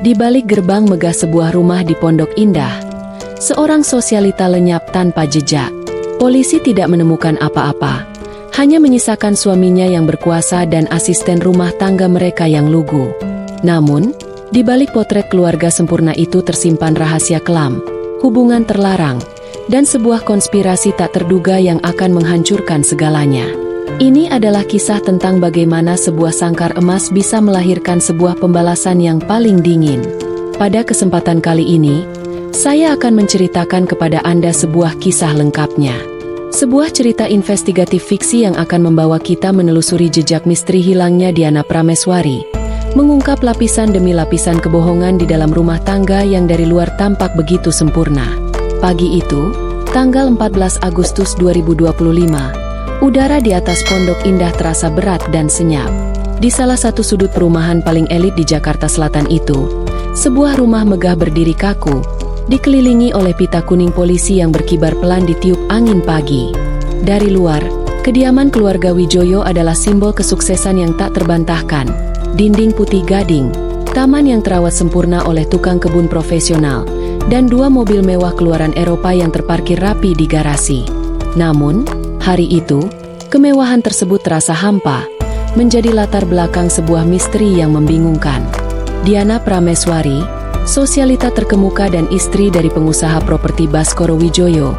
Di balik gerbang megah sebuah rumah di Pondok Indah, seorang sosialita lenyap tanpa jejak. Polisi tidak menemukan apa-apa, hanya menyisakan suaminya yang berkuasa dan asisten rumah tangga mereka yang lugu. Namun, di balik potret keluarga sempurna itu tersimpan rahasia kelam, hubungan terlarang, dan sebuah konspirasi tak terduga yang akan menghancurkan segalanya. Ini adalah kisah tentang bagaimana sebuah sangkar emas bisa melahirkan sebuah pembalasan yang paling dingin. Pada kesempatan kali ini, saya akan menceritakan kepada Anda sebuah kisah lengkapnya. Sebuah cerita investigatif fiksi yang akan membawa kita menelusuri jejak misteri hilangnya Diana Prameswari, mengungkap lapisan demi lapisan kebohongan di dalam rumah tangga yang dari luar tampak begitu sempurna. Pagi itu, tanggal 14 Agustus 2025, udara di atas Pondok Indah terasa berat dan senyap. Di salah satu sudut perumahan paling elit di Jakarta Selatan itu, sebuah rumah megah berdiri kaku, dikelilingi oleh pita kuning polisi yang berkibar pelan ditiup angin pagi. Dari luar, kediaman keluarga Wijoyo adalah simbol kesuksesan yang tak terbantahkan. Dinding putih gading, taman yang terawat sempurna oleh tukang kebun profesional, dan dua mobil mewah keluaran Eropa yang terparkir rapi di garasi. Namun, hari itu, kemewahan tersebut terasa hampa, menjadi latar belakang sebuah misteri yang membingungkan. Diana Prameswari, sosialita terkemuka dan istri dari pengusaha properti Baskoro Wijoyo,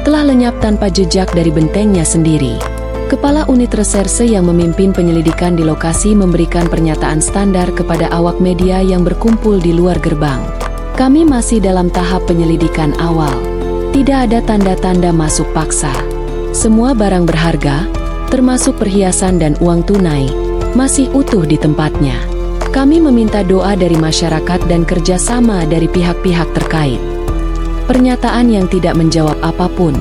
telah lenyap tanpa jejak dari bentengnya sendiri. Kepala unit reserse yang memimpin penyelidikan di lokasi memberikan pernyataan standar kepada awak media yang berkumpul di luar gerbang. Kami masih dalam tahap penyelidikan awal. Tidak ada tanda-tanda masuk paksa. Semua barang berharga, termasuk perhiasan dan uang tunai, masih utuh di tempatnya. Kami meminta doa dari masyarakat dan kerjasama dari pihak-pihak terkait. Pernyataan yang tidak menjawab apapun,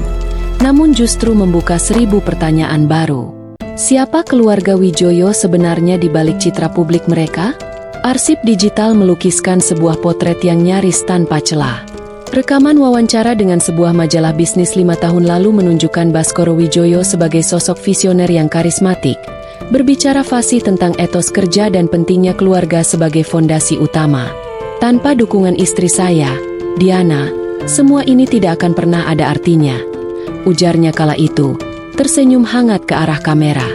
namun justru membuka 1000 pertanyaan baru. Siapa keluarga Wijoyo sebenarnya di balik citra publik mereka? Arsip digital melukiskan sebuah potret yang nyaris tanpa celah. Rekaman wawancara dengan sebuah majalah bisnis 5 tahun lalu menunjukkan Baskoro Wijoyo sebagai sosok visioner yang karismatik, berbicara fasih tentang etos kerja dan pentingnya keluarga sebagai fondasi utama. Tanpa dukungan istri saya, Diana, semua ini tidak akan pernah ada artinya, ujarnya kala itu, tersenyum hangat ke arah kamera.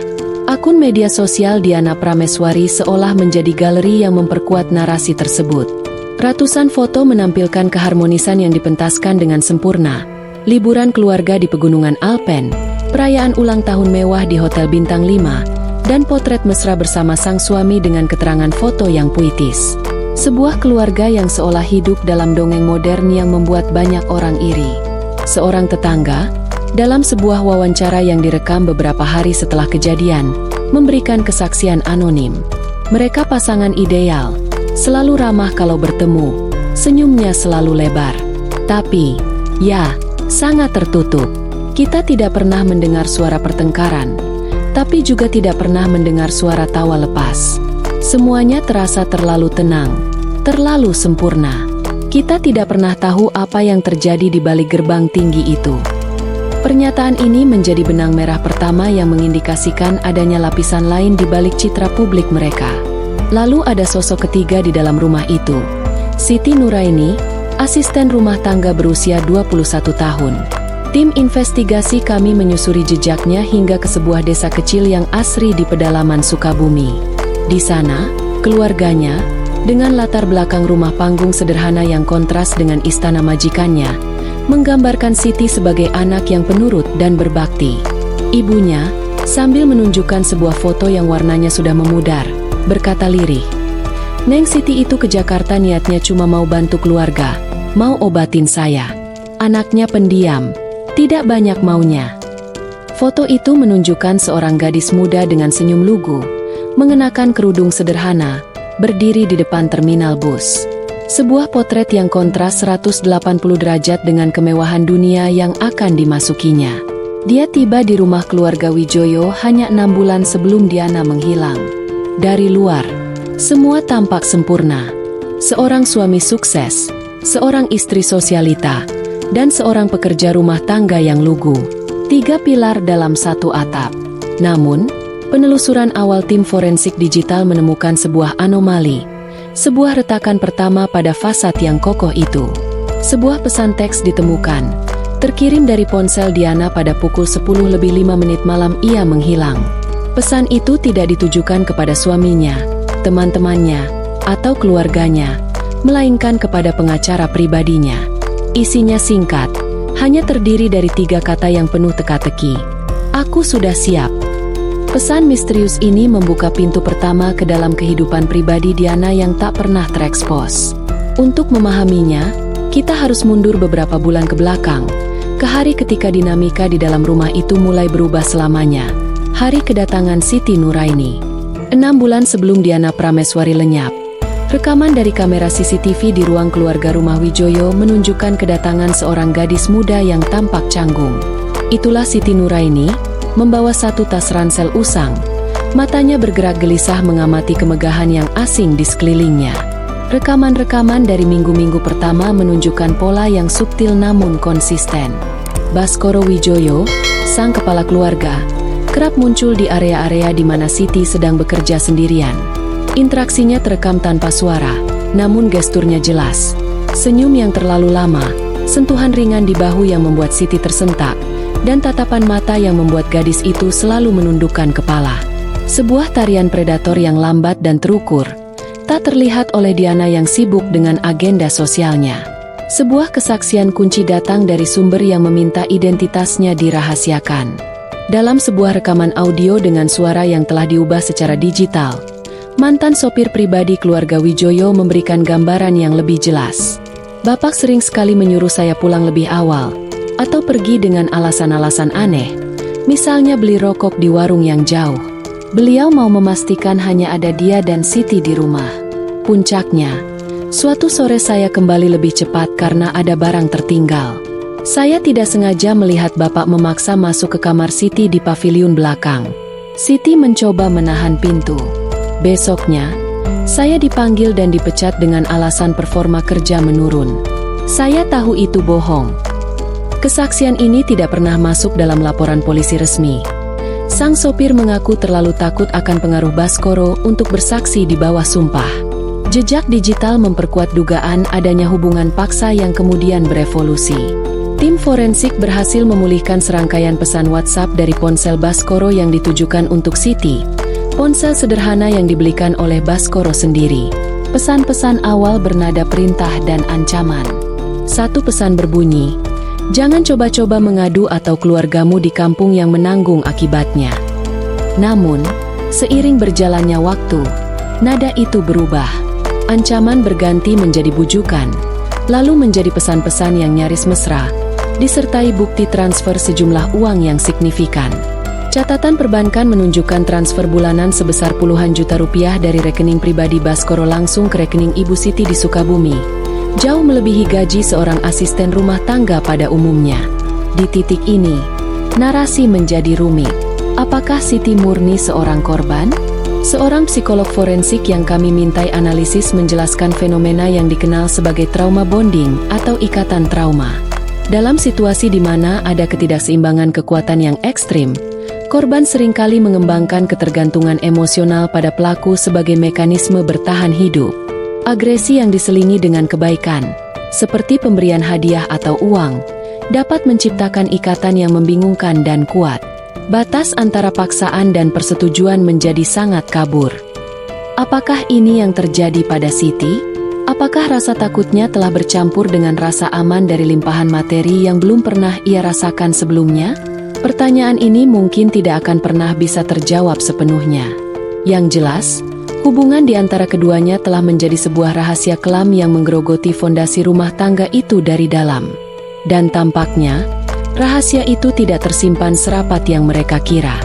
Akun media sosial Diana Prameswari seolah menjadi galeri yang memperkuat narasi tersebut. Ratusan foto menampilkan keharmonisan yang dipentaskan dengan sempurna. Liburan keluarga di pegunungan Alpen, perayaan ulang tahun mewah di Hotel Bintang 5, dan potret mesra bersama sang suami dengan keterangan foto yang puitis. Sebuah keluarga yang seolah hidup dalam dongeng modern yang membuat banyak orang iri. Seorang tetangga, dalam sebuah wawancara yang direkam beberapa hari setelah kejadian, memberikan kesaksian anonim. Mereka pasangan ideal, selalu ramah kalau bertemu, senyumnya selalu lebar. Tapi, ya, sangat tertutup. Kita tidak pernah mendengar suara pertengkaran, tapi juga tidak pernah mendengar suara tawa lepas. Semuanya terasa terlalu tenang, terlalu sempurna. Kita tidak pernah tahu apa yang terjadi di balik gerbang tinggi itu. Pernyataan ini menjadi benang merah pertama yang mengindikasikan adanya lapisan lain di balik citra publik mereka. Lalu ada sosok ketiga di dalam rumah itu. Siti Nuraini, asisten rumah tangga berusia 21 tahun. Tim investigasi kami menyusuri jejaknya hingga ke sebuah desa kecil yang asri di pedalaman Sukabumi. Di sana, keluarganya, dengan latar belakang rumah panggung sederhana yang kontras dengan istana majikannya, menggambarkan Siti sebagai anak yang penurut dan berbakti. Ibunya, sambil menunjukkan sebuah foto yang warnanya sudah memudar, berkata lirih, "Neng Siti itu ke Jakarta niatnya cuma mau bantu keluarga, mau obatin saya." Anaknya pendiam, tidak banyak maunya. Foto itu menunjukkan seorang gadis muda dengan senyum lugu, mengenakan kerudung sederhana, berdiri di depan terminal bus. Sebuah potret yang kontras 180 derajat dengan kemewahan dunia yang akan dimasukinya. Dia tiba di rumah keluarga Wijoyo hanya 6 bulan sebelum Diana menghilang. Dari luar, semua tampak sempurna. Seorang suami sukses, seorang istri sosialita, dan seorang pekerja rumah tangga yang lugu. 3 pilar dalam satu atap. Namun, penelusuran awal tim forensik digital menemukan sebuah anomali. Sebuah retakan pertama pada fasad yang kokoh itu. Sebuah pesan teks ditemukan, terkirim dari ponsel Diana pada pukul 10:05 malam ia menghilang. Pesan itu tidak ditujukan kepada suaminya, teman-temannya, atau keluarganya, melainkan kepada pengacara pribadinya. Isinya singkat, hanya terdiri dari 3 kata yang penuh teka-teki. Aku sudah siap. Pesan misterius ini membuka pintu pertama ke dalam kehidupan pribadi Diana yang tak pernah terekspos. Untuk memahaminya, kita harus mundur beberapa bulan ke belakang, ke hari ketika dinamika di dalam rumah itu mulai berubah selamanya. Hari kedatangan Siti Nuraini. 6 bulan sebelum Diana Prameswari lenyap, rekaman dari kamera CCTV di ruang keluarga rumah Wijoyo menunjukkan kedatangan seorang gadis muda yang tampak canggung. Itulah Siti Nuraini, membawa satu tas ransel usang. Matanya bergerak gelisah mengamati kemegahan yang asing di sekelilingnya. Rekaman-rekaman dari minggu-minggu pertama menunjukkan pola yang subtil namun konsisten. Baskoro Wijoyo, sang kepala keluarga, kerap muncul di area-area di mana Siti sedang bekerja sendirian. Interaksinya terekam tanpa suara, namun gesturnya jelas. Senyum yang terlalu lama, sentuhan ringan di bahu yang membuat Siti tersentak, dan tatapan mata yang membuat gadis itu selalu menundukkan kepala. Sebuah tarian predator yang lambat dan terukur, tak terlihat oleh Diana yang sibuk dengan agenda sosialnya. Sebuah kesaksian kunci datang dari sumber yang meminta identitasnya dirahasiakan. Dalam sebuah rekaman audio dengan suara yang telah diubah secara digital, mantan sopir pribadi keluarga Wijoyo memberikan gambaran yang lebih jelas. Bapak sering sekali menyuruh saya pulang lebih awal, atau pergi dengan alasan-alasan aneh, misalnya beli rokok di warung yang jauh. Beliau mau memastikan hanya ada dia dan Siti di rumah. Puncaknya, suatu sore saya kembali lebih cepat karena ada barang tertinggal. Saya tidak sengaja melihat Bapak memaksa masuk ke kamar Siti di paviliun belakang. Siti mencoba menahan pintu. Besoknya, saya dipanggil dan dipecat dengan alasan performa kerja menurun. Saya tahu itu bohong. Kesaksian ini tidak pernah masuk dalam laporan polisi resmi. Sang sopir mengaku terlalu takut akan pengaruh Baskoro untuk bersaksi di bawah sumpah. Jejak digital memperkuat dugaan adanya hubungan paksa yang kemudian berevolusi. Tim forensik berhasil memulihkan serangkaian pesan WhatsApp dari ponsel Baskoro yang ditujukan untuk Siti. Ponsel sederhana yang dibelikan oleh Baskoro sendiri. Pesan-pesan awal bernada perintah dan ancaman. Satu pesan berbunyi, "Jangan coba-coba mengadu atau keluargamu di kampung yang menanggung akibatnya." Namun, seiring berjalannya waktu, nada itu berubah. Ancaman berganti menjadi bujukan, lalu menjadi pesan-pesan yang nyaris mesra, disertai bukti transfer sejumlah uang yang signifikan. Catatan perbankan menunjukkan transfer bulanan sebesar puluhan juta rupiah dari rekening pribadi Baskoro langsung ke rekening Ibu Siti di Sukabumi, jauh melebihi gaji seorang asisten rumah tangga pada umumnya. Di titik ini, narasi menjadi rumit. Apakah Siti murni seorang korban? Seorang psikolog forensik yang kami mintai analisis menjelaskan fenomena yang dikenal sebagai trauma bonding atau ikatan trauma. Dalam situasi di mana ada ketidakseimbangan kekuatan yang ekstrim, korban seringkali mengembangkan ketergantungan emosional pada pelaku sebagai mekanisme bertahan hidup. Agresi yang diselingi dengan kebaikan, seperti pemberian hadiah atau uang, dapat menciptakan ikatan yang membingungkan dan kuat. Batas antara paksaan dan persetujuan menjadi sangat kabur. Apakah ini yang terjadi pada Siti? Apakah rasa takutnya telah bercampur dengan rasa aman dari limpahan materi yang belum pernah ia rasakan sebelumnya? Pertanyaan ini mungkin tidak akan pernah bisa terjawab sepenuhnya. Yang jelas, hubungan di antara keduanya telah menjadi sebuah rahasia kelam yang menggerogoti fondasi rumah tangga itu dari dalam. Dan tampaknya, rahasia itu tidak tersimpan serapat yang mereka kira.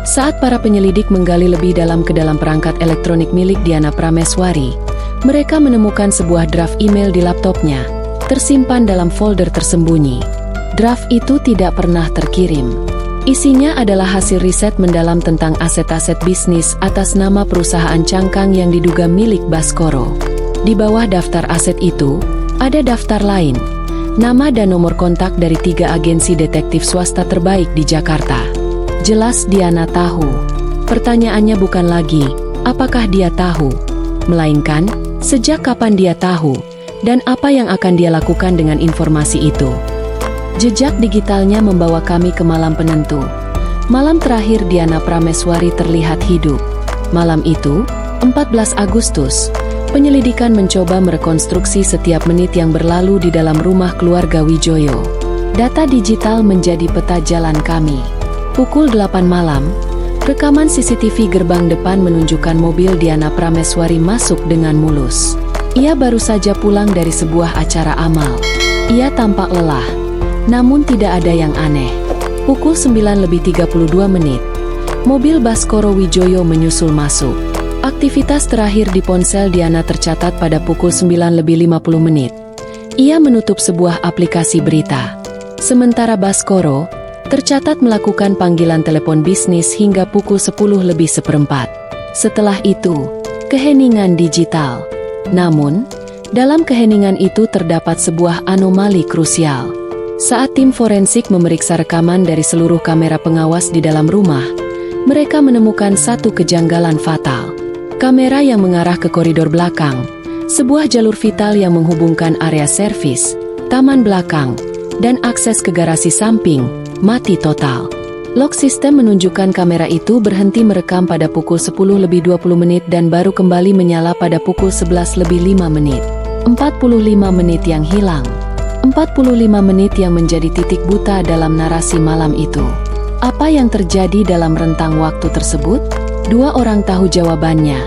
Saat para penyelidik menggali lebih dalam ke dalam perangkat elektronik milik Diana Prameswari, mereka menemukan sebuah draft email di laptopnya, tersimpan dalam folder tersembunyi. Draft itu tidak pernah terkirim. Isinya adalah hasil riset mendalam tentang aset-aset bisnis atas nama perusahaan cangkang yang diduga milik Baskoro. Di bawah daftar aset itu, ada daftar lain, nama dan nomor kontak dari 3 agensi detektif swasta terbaik di Jakarta. Jelas Diana tahu. Pertanyaannya bukan lagi, apakah dia tahu? Melainkan, Sejak kapan dia tahu, dan apa yang akan dia lakukan dengan informasi itu? Jejak digitalnya membawa kami ke malam penentu. Malam terakhir Diana Prameswari terlihat hidup. Malam itu, 14 Agustus, penyelidikan mencoba merekonstruksi setiap menit yang berlalu di dalam rumah keluarga Wijoyo. Data digital menjadi peta jalan kami. Pukul 8 malam, rekaman CCTV gerbang depan menunjukkan mobil Diana Prameswari masuk dengan mulus. Ia baru saja pulang dari sebuah acara amal. Ia tampak lelah. Namun tidak ada yang aneh. Pukul 9:32, mobil Baskoro Wijoyo menyusul masuk. Aktivitas terakhir di ponsel Diana tercatat pada pukul 9:50. Ia menutup sebuah aplikasi berita. Sementara Baskoro tercatat melakukan panggilan telepon bisnis hingga pukul 10:04. Setelah itu, keheningan digital. Namun, dalam keheningan itu terdapat sebuah anomali krusial. Saat tim forensik memeriksa rekaman dari seluruh kamera pengawas di dalam rumah, mereka menemukan satu kejanggalan fatal. Kamera yang mengarah ke koridor belakang, sebuah jalur vital yang menghubungkan area servis, taman belakang, dan akses ke garasi samping, mati total. Log sistem menunjukkan kamera itu berhenti merekam pada pukul 10:20 dan baru kembali menyala pada pukul 11:05. 45 menit yang hilang. 45 menit yang menjadi titik buta dalam narasi malam itu. Apa yang terjadi dalam rentang waktu tersebut? Dua orang tahu jawabannya,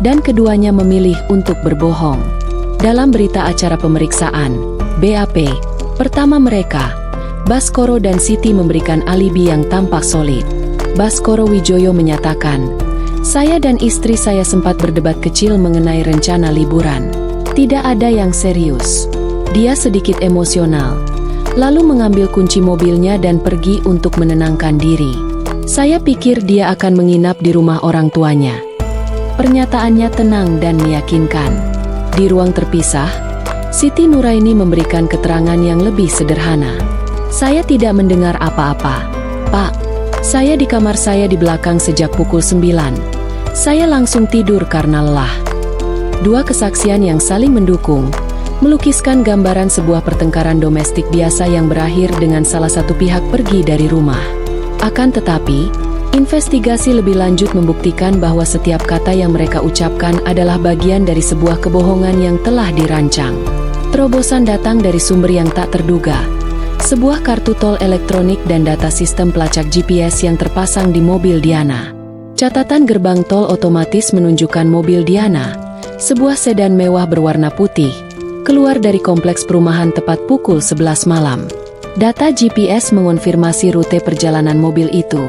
dan keduanya memilih untuk berbohong. Dalam berita acara pemeriksaan, BAP, pertama mereka, Baskoro dan Siti memberikan alibi yang tampak solid. Baskoro Wijoyo menyatakan, "Saya dan istri saya sempat berdebat kecil mengenai rencana liburan. Tidak ada yang serius." Dia sedikit emosional, lalu mengambil kunci mobilnya dan pergi untuk menenangkan diri. "Saya pikir dia akan menginap di rumah orang tuanya." Pernyataannya tenang dan meyakinkan. Di ruang terpisah, Siti Nuraini memberikan keterangan yang lebih sederhana. "Saya tidak mendengar apa-apa, Pak. Saya di kamar saya di belakang sejak pukul 9. Saya langsung tidur karena lelah." Dua kesaksian yang saling mendukung melukiskan gambaran sebuah pertengkaran domestik biasa yang berakhir dengan salah satu pihak pergi dari rumah. Akan tetapi, investigasi lebih lanjut membuktikan bahwa setiap kata yang mereka ucapkan adalah bagian dari sebuah kebohongan yang telah dirancang. Terobosan datang dari sumber yang tak terduga. Sebuah kartu tol elektronik dan data sistem pelacak GPS yang terpasang di mobil Diana. Catatan gerbang tol otomatis menunjukkan mobil Diana, sebuah sedan mewah berwarna putih, keluar dari kompleks perumahan tepat pukul 11 malam. Data GPS mengonfirmasi rute perjalanan mobil itu,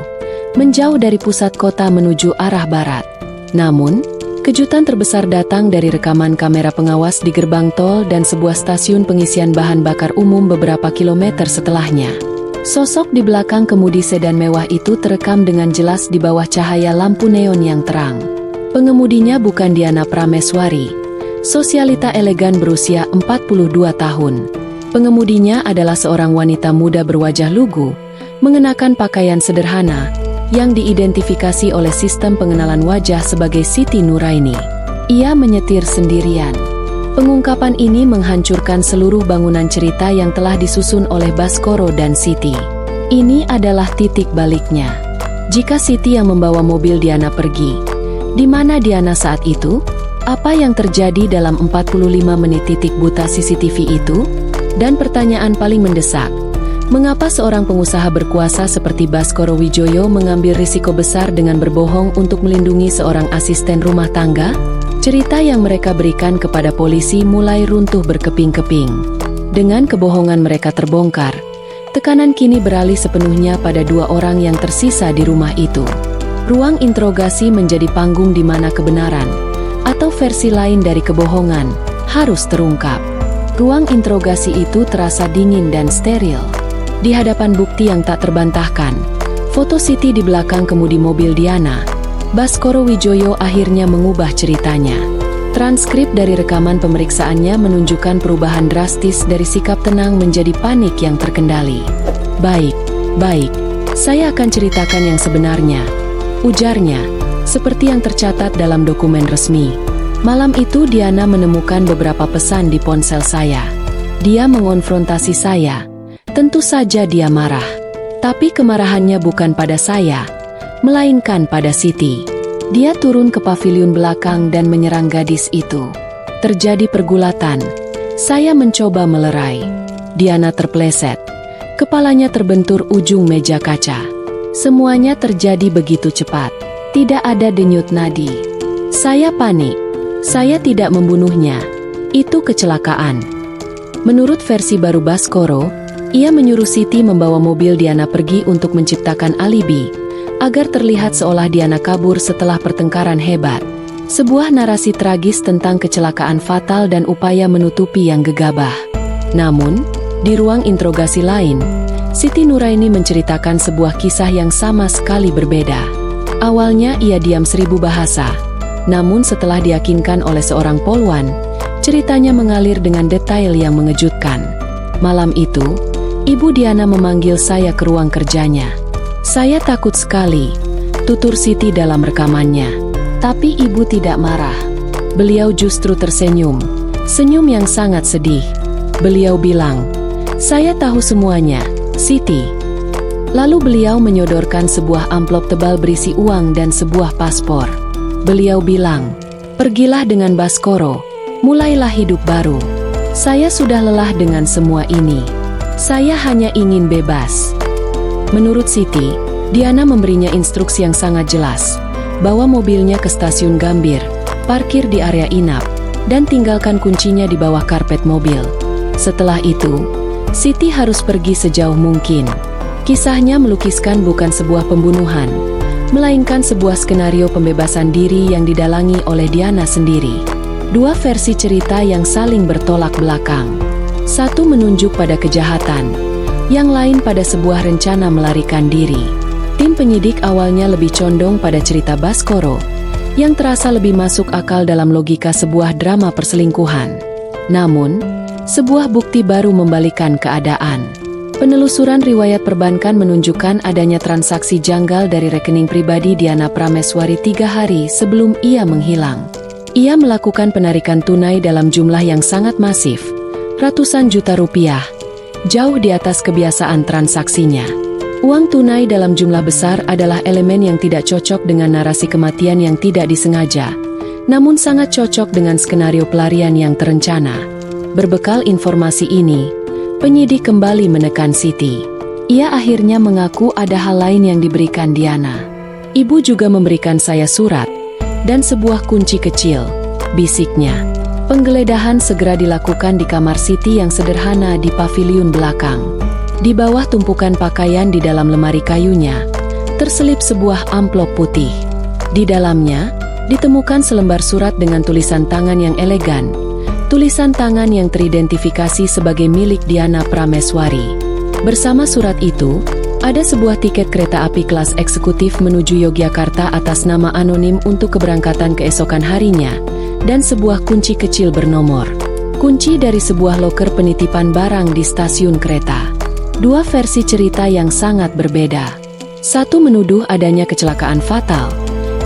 menjauh dari pusat kota menuju arah barat. Namun, kejutan terbesar datang dari rekaman kamera pengawas di gerbang tol dan sebuah stasiun pengisian bahan bakar umum beberapa kilometer setelahnya. Sosok di belakang kemudi sedan mewah itu terekam dengan jelas di bawah cahaya lampu neon yang terang. Pengemudinya bukan Diana Prameswari, sosialita elegan berusia 42 tahun. Pengemudinya adalah seorang wanita muda berwajah lugu, mengenakan pakaian sederhana, yang diidentifikasi oleh sistem pengenalan wajah sebagai Siti Nuraini. Ia menyetir sendirian. Pengungkapan ini menghancurkan seluruh bangunan cerita yang telah disusun oleh Baskoro dan Siti. Ini adalah titik baliknya. Jika Siti yang membawa mobil Diana pergi, di mana Diana saat itu? Apa yang terjadi dalam 45 menit titik buta CCTV itu? Dan pertanyaan paling mendesak, mengapa seorang pengusaha berkuasa seperti Baskoro Wijoyo mengambil risiko besar dengan berbohong untuk melindungi seorang asisten rumah tangga? Cerita yang mereka berikan kepada polisi mulai runtuh berkeping-keping. Dengan kebohongan mereka terbongkar, tekanan kini beralih sepenuhnya pada dua orang yang tersisa di rumah itu. Ruang interogasi menjadi panggung di mana kebenaran atau versi lain dari kebohongan harus terungkap. Ruang interogasi itu terasa dingin dan steril. Di hadapan bukti yang tak terbantahkan, foto Siti di belakang kemudi mobil Diana, Baskoro Wijoyo akhirnya mengubah ceritanya. Transkrip dari rekaman pemeriksaannya menunjukkan perubahan drastis dari sikap tenang menjadi panik yang terkendali. Baik, saya akan ceritakan yang sebenarnya, ujarnya, seperti yang tercatat dalam dokumen resmi. Malam itu Diana menemukan beberapa pesan di ponsel saya. Dia mengonfrontasi saya. Tentu saja dia marah. Tapi kemarahannya bukan pada saya, melainkan pada Siti. Dia turun ke paviliun belakang dan menyerang gadis itu. Terjadi pergulatan. Saya mencoba melerai. Diana terpeleset. Kepalanya terbentur ujung meja kaca. Semuanya terjadi begitu cepat. Tidak ada denyut nadi. Saya panik. Saya tidak membunuhnya. Itu kecelakaan. Menurut versi baru Baskoro, ia menyuruh Siti membawa mobil Diana pergi untuk menciptakan alibi, agar terlihat seolah Diana kabur setelah pertengkaran hebat. Sebuah narasi tragis tentang kecelakaan fatal dan upaya menutupi yang gegabah. Namun, di ruang interogasi lain, Siti Nuraini menceritakan sebuah kisah yang sama sekali berbeda. Awalnya ia diam 1000 bahasa. Namun setelah diyakinkan oleh seorang polwan, ceritanya mengalir dengan detail yang mengejutkan. Malam itu, Ibu Diana memanggil saya ke ruang kerjanya. Saya takut sekali, tutur Siti dalam rekamannya. Tapi ibu tidak marah. Beliau justru tersenyum, senyum yang sangat sedih. Beliau bilang, "Saya tahu semuanya, Siti." Lalu beliau menyodorkan sebuah amplop tebal berisi uang dan sebuah paspor. Beliau bilang, "Pergilah dengan Baskoro, mulailah hidup baru. Saya sudah lelah dengan semua ini. Saya hanya ingin bebas." Menurut Siti, Diana memberinya instruksi yang sangat jelas. Bawa mobilnya ke stasiun Gambir, parkir di area inap, dan tinggalkan kuncinya di bawah karpet mobil. Setelah itu, Siti harus pergi sejauh mungkin. Kisahnya melukiskan bukan sebuah pembunuhan, melainkan sebuah skenario pembebasan diri yang didalangi oleh Diana sendiri. Dua versi cerita yang saling bertolak belakang. Satu menunjuk pada kejahatan, yang lain pada sebuah rencana melarikan diri. Tim penyidik awalnya lebih condong pada cerita Baskoro, yang terasa lebih masuk akal dalam logika sebuah drama perselingkuhan. Namun, sebuah bukti baru membalikkan keadaan. Penelusuran riwayat perbankan menunjukkan adanya transaksi janggal dari rekening pribadi Diana Prameswari 3 hari sebelum ia menghilang. Ia melakukan penarikan tunai dalam jumlah yang sangat masif, ratusan juta rupiah, jauh di atas kebiasaan transaksinya. Uang tunai dalam jumlah besar adalah elemen yang tidak cocok dengan narasi kematian yang tidak disengaja, namun sangat cocok dengan skenario pelarian yang terencana. Berbekal informasi ini, penyidik kembali menekan Siti. Ia akhirnya mengaku ada hal lain yang diberikan Diana. "Ibu juga memberikan saya surat dan sebuah kunci kecil," bisiknya. Penggeledahan segera dilakukan di kamar Siti yang sederhana di paviliun belakang. Di bawah tumpukan pakaian di dalam lemari kayunya, terselip sebuah amplop putih. Di dalamnya, ditemukan selembar surat dengan tulisan tangan yang elegan. Tulisan tangan yang teridentifikasi sebagai milik Diana Prameswari. Bersama surat itu, ada sebuah tiket kereta api kelas eksekutif menuju Yogyakarta atas nama anonim untuk keberangkatan keesokan harinya, dan sebuah kunci kecil bernomor. Kunci dari sebuah loker penitipan barang di stasiun kereta. Dua versi cerita yang sangat berbeda. Satu menuduh adanya kecelakaan fatal,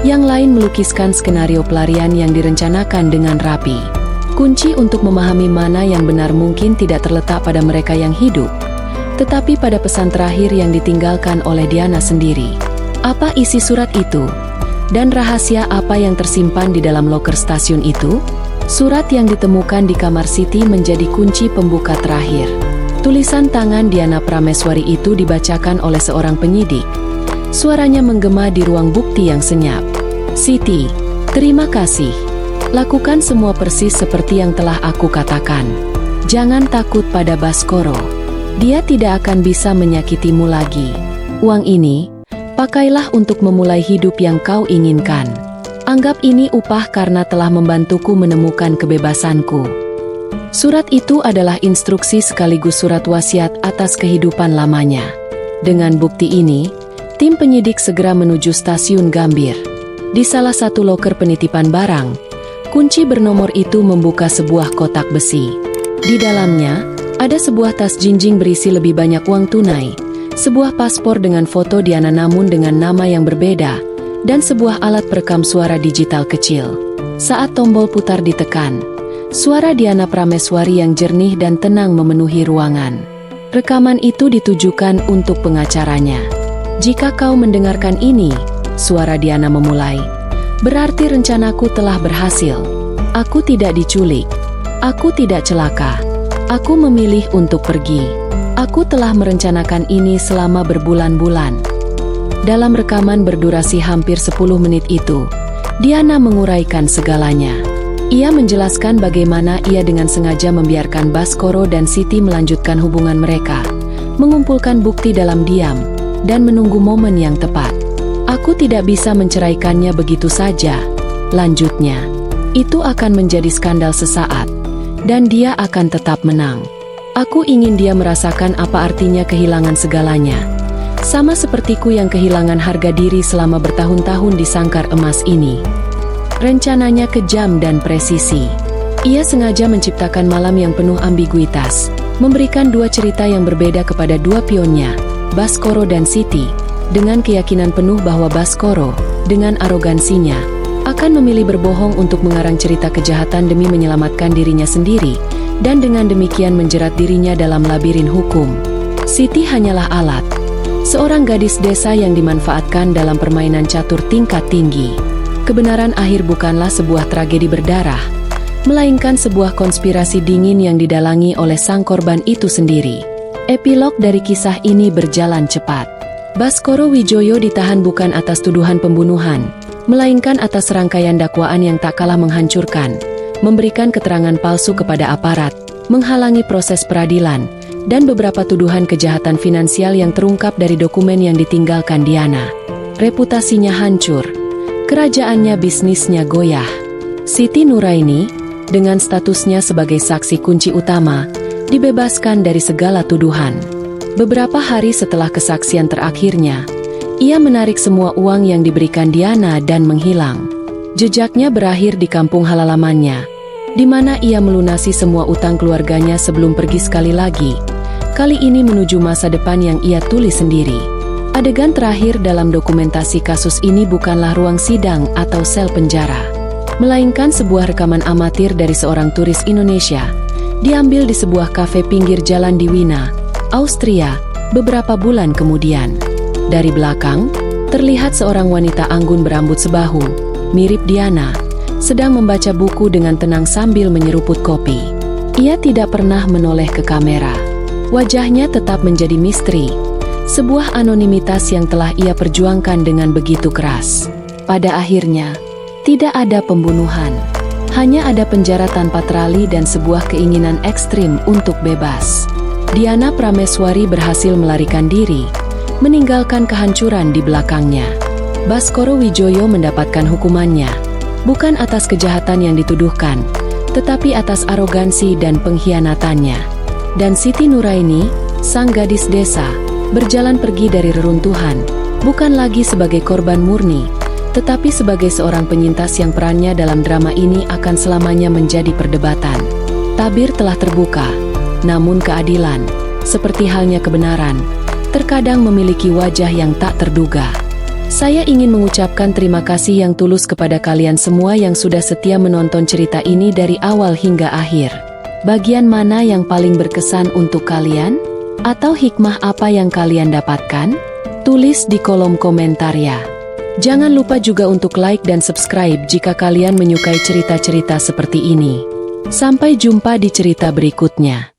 yang lain melukiskan skenario pelarian yang direncanakan dengan rapi. Kunci untuk memahami mana yang benar mungkin tidak terletak pada mereka yang hidup, tetapi pada pesan terakhir yang ditinggalkan oleh Diana sendiri. Apa isi surat itu? Dan rahasia apa yang tersimpan di dalam loker stasiun itu? Surat yang ditemukan di kamar Siti menjadi kunci pembuka terakhir. Tulisan tangan Diana Prameswari itu dibacakan oleh seorang penyidik. Suaranya menggema di ruang bukti yang senyap. "Siti, terima kasih. Lakukan semua persis seperti yang telah aku katakan. Jangan takut pada Baskoro. Dia tidak akan bisa menyakitimu lagi. Uang ini, pakailah untuk memulai hidup yang kau inginkan. Anggap ini upah karena telah membantuku menemukan kebebasanku." Surat itu adalah instruksi sekaligus surat wasiat atas kehidupan lamanya. Dengan bukti ini, tim penyidik segera menuju stasiun Gambir. Di salah satu loker penitipan barang, kunci bernomor itu membuka sebuah kotak besi. Di dalamnya, ada sebuah tas jinjing berisi lebih banyak uang tunai, sebuah paspor dengan foto Diana namun dengan nama yang berbeda, dan sebuah alat perekam suara digital kecil. Saat tombol putar ditekan, suara Diana Prameswari yang jernih dan tenang memenuhi ruangan. Rekaman itu ditujukan untuk pengacaranya. "Jika kau mendengarkan ini," suara Diana memulai, "berarti rencanaku telah berhasil. Aku tidak diculik. Aku tidak celaka. Aku memilih untuk pergi. Aku telah merencanakan ini selama berbulan-bulan." Dalam rekaman berdurasi hampir 10 menit itu, Diana menguraikan segalanya. Ia menjelaskan bagaimana ia dengan sengaja membiarkan Baskoro dan Siti melanjutkan hubungan mereka, mengumpulkan bukti dalam diam, dan menunggu momen yang tepat. "Aku tidak bisa menceraikannya begitu saja," lanjutnya. "Itu akan menjadi skandal sesaat, dan dia akan tetap menang. Aku ingin dia merasakan apa artinya kehilangan segalanya. Sama sepertiku yang kehilangan harga diri selama bertahun-tahun di sangkar emas ini." Rencananya kejam dan presisi. Ia sengaja menciptakan malam yang penuh ambiguitas, memberikan dua cerita yang berbeda kepada dua pionnya, Baskoro dan Siti, dengan keyakinan penuh bahwa Baskoro, dengan arogansinya, akan memilih berbohong untuk mengarang cerita kejahatan demi menyelamatkan dirinya sendiri, dan dengan demikian menjerat dirinya dalam labirin hukum. Siti hanyalah alat, seorang gadis desa yang dimanfaatkan dalam permainan catur tingkat tinggi. Kebenaran akhir bukanlah sebuah tragedi berdarah, melainkan sebuah konspirasi dingin yang didalangi oleh sang korban itu sendiri. Epilog dari kisah ini berjalan cepat. Baskoro Wijoyo ditahan bukan atas tuduhan pembunuhan, melainkan atas rangkaian dakwaan yang tak kalah menghancurkan, memberikan keterangan palsu kepada aparat, menghalangi proses peradilan, dan beberapa tuduhan kejahatan finansial yang terungkap dari dokumen yang ditinggalkan Diana. Reputasinya hancur. Kerajaannya, bisnisnya goyah. Siti Nuraini, dengan statusnya sebagai saksi kunci utama, dibebaskan dari segala tuduhan. Beberapa hari setelah kesaksian terakhirnya, ia menarik semua uang yang diberikan Diana dan menghilang. Jejaknya berakhir di kampung halamannya, di mana ia melunasi semua utang keluarganya sebelum pergi sekali lagi, kali ini menuju masa depan yang ia tulis sendiri. Adegan terakhir dalam dokumentasi kasus ini bukanlah ruang sidang atau sel penjara, melainkan sebuah rekaman amatir dari seorang turis Indonesia, diambil di sebuah kafe pinggir jalan di Wina, Austria, beberapa bulan kemudian. Dari belakang, terlihat seorang wanita anggun berambut sebahu, mirip Diana, sedang membaca buku dengan tenang sambil menyeruput kopi. Ia tidak pernah menoleh ke kamera. Wajahnya tetap menjadi misteri, sebuah anonimitas yang telah ia perjuangkan dengan begitu keras. Pada akhirnya, tidak ada pembunuhan, hanya ada penjara tanpa terali dan sebuah keinginan ekstrim untuk bebas. Diana Prameswari berhasil melarikan diri, meninggalkan kehancuran di belakangnya. Baskoro Wijoyo mendapatkan hukumannya, bukan atas kejahatan yang dituduhkan, tetapi atas arogansi dan pengkhianatannya. Dan Siti Nuraini, sang gadis desa, berjalan pergi dari reruntuhan, bukan lagi sebagai korban murni, tetapi sebagai seorang penyintas yang perannya dalam drama ini akan selamanya menjadi perdebatan. Tabir telah terbuka, namun keadilan, seperti halnya kebenaran, terkadang memiliki wajah yang tak terduga. Saya ingin mengucapkan terima kasih yang tulus kepada kalian semua yang sudah setia menonton cerita ini dari awal hingga akhir. Bagian mana yang paling berkesan untuk kalian? Atau hikmah apa yang kalian dapatkan? Tulis di kolom komentar ya. Jangan lupa juga untuk like dan subscribe jika kalian menyukai cerita-cerita seperti ini. Sampai jumpa di cerita berikutnya.